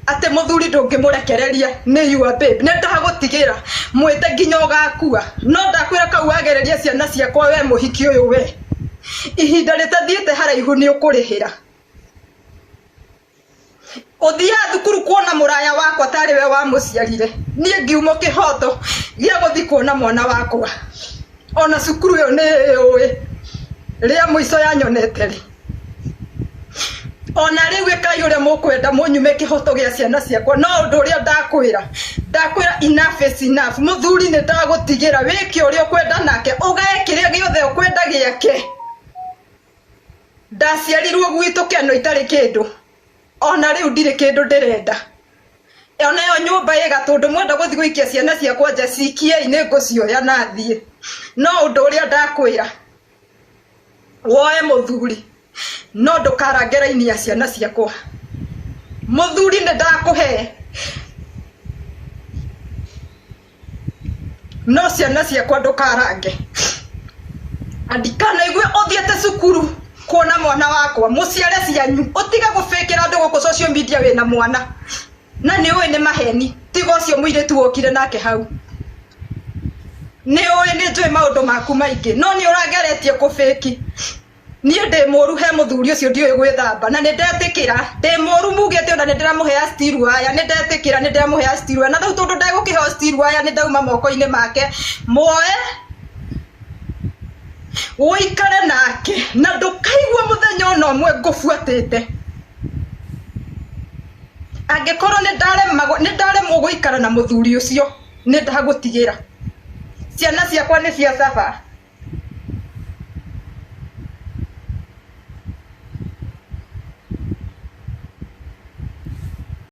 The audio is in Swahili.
ate muthuri ndungimurekereria ni your babe ne ndagutigera mwete nginya ugakua no ndakwira kau wagereria ciana ciakwa we muhiki uyu we ihinda ritathiete haraihu ni ukurihira uthia thukuru kuona muraya wakwa tari we wa muciarire nie ngiumo kihoto gia guthi kuona mwana wakwa ona cukuru yo ni uwi ria muico yanyonete ri ona riu ikai uria mukwenda munyume kihoto gia ciana ciakwa no undu uria ndakwira enough is enough muthuri ni ndagutigira wiki uria ukwenda nake ugae kiria giothe ukwenda giake ndaciarirwo gwitu keno itari kindu ona riu ndire kindu ndirenda ona yo nyumba yega tondu mwenda guthi guikia ciana ciakwa nja cikie ni ngucioya na thie no undu uria ndakwira woe muthuri no ndukarange raini ya ciana ciakwa muthuri ni ndakuhe no ciana ciakwa ndukarange andikana igwe othiete cukuru kuona mwana wakwa muciare cianyu utiga gufekera ndu guku social media wina mwana na ni uwe ni maheni tigo cio muiretu wokire nake hau ni uwe ni njui maundu maku maingi no ni urageretie kufeki nie ndi muru he muthuri ucio ndiwe gwithamba na ni ndetikira ndi muru mugete ona ni ndiramuhea stiru aya ni ndetikira ni ndiramuhea stiru na thau tondu ndegukiheo stiru aya ni ndauma moko-ini make moe uikare nake na ndukaigwa muthenya ona umwe ngubuatite angikorwo ni ndaremwo guikara na muthuri ucio ni ndagutigira ciana ciakwa ni cia saba